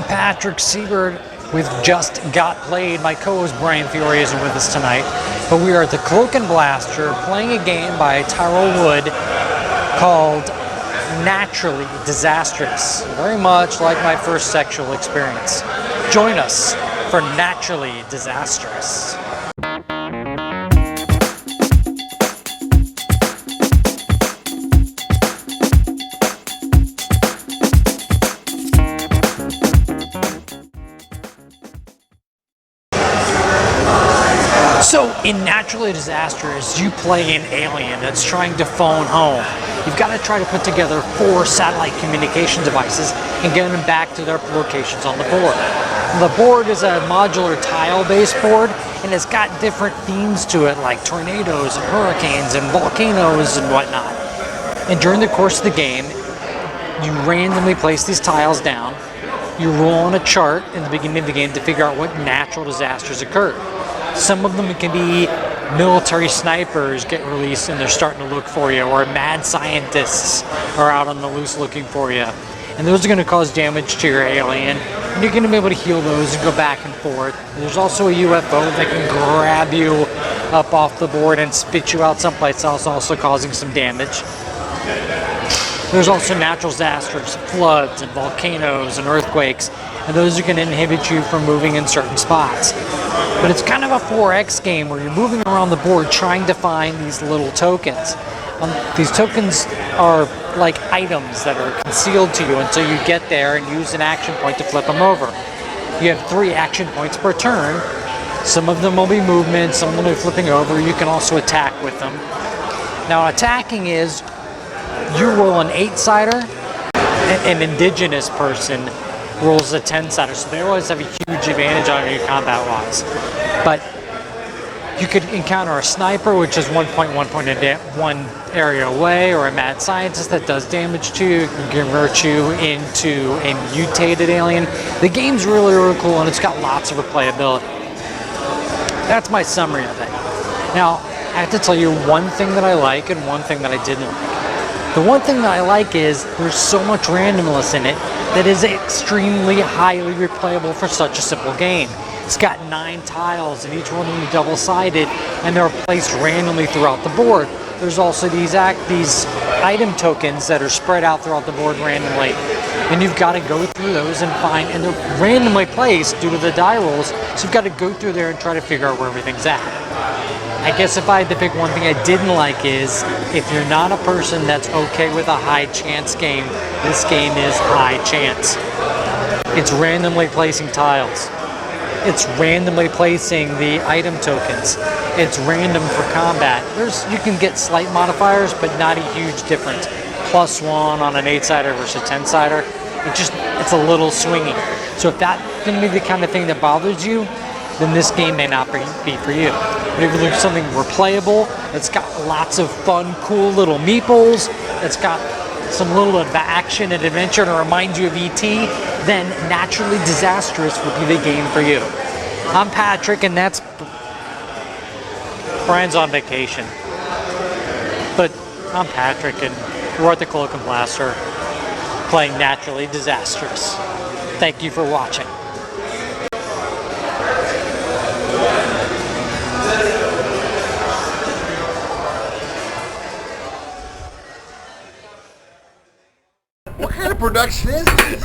Patrick Siebert with Just Got Played. My co-host Brian Fiore isn't with us tonight, but we are at the Cloak and Blaster playing a game by Tyrell Wood called Naturally Disastrous. Very much like my first sexual experience. Join us for Naturally Disastrous. So, in Naturally Disastrous, you play an alien that's trying to phone home. You've got to try to put together 4 satellite communication devices and get them back to their locations on the board. The board is a modular tile-based board, and it's got different themes to it, like tornadoes and hurricanes and volcanoes and whatnot. And during the course of the game, you randomly place these tiles down. You roll on a chart in the beginning of the game to figure out what natural disasters occurred. Some of them can be military snipers get released and they're starting to look for you, or mad scientists are out on the loose looking for you. And those are going to cause damage to your alien, and you're going to be able to heal those and go back and forth. And there's also a UFO that can grab you up off the board and spit you out someplace else, also causing some damage. There's also natural disasters, floods and volcanoes and earthquakes, and those are going to inhibit you from moving in certain spots. But it's kind of a 4X game where you're moving around the board trying to find these little tokens. These tokens are like items that are concealed to you until you get there and use an action point to flip them over. You have 3 action points per turn. Some of them will be movement, some will be flipping over. You can also attack with them. Now attacking is, you roll an 8-sider, an indigenous person rolls a 10-sider, so they always have a huge advantage on you combat-wise. But you could encounter a sniper, which is 1 area away, or a mad scientist that does damage to you, can convert you into a mutated alien. The game's really, really cool, and it's got lots of replayability. That's my summary of it. Now, I have to tell you one thing that I like and one thing that I didn't like. The one thing that I like is there's so much randomness in it that is extremely highly replayable for such a simple game. It's got 9 tiles and each one of them double-sided, and they're placed randomly throughout the board. There's also these item tokens that are spread out throughout the board randomly, and you've got to go through those and find, and they're randomly placed due to the die rolls, so you've got to go through there and try to figure out where everything's at. I guess if I had to pick one thing I didn't like is, if you're not a person that's okay with a high chance game, this game is high chance. It's randomly placing tiles. It's randomly placing the item tokens. It's random for combat. You can get slight modifiers, but not a huge difference. +1 on an 8-sider versus a 10-sider. It's a little swingy. So if that's going to be the kind of thing that bothers you, then this game may not be for you. But if you're looking for something replayable, it's got lots of fun, cool little meeples, it's got some little action and adventure to remind you of E.T., then Naturally Disastrous would be the game for you. I'm Patrick, and that's Brian's on vacation. But I'm Patrick, and we're at the Cloak and Blaster playing Naturally Disastrous. Thank you for watching. What kind of production is this?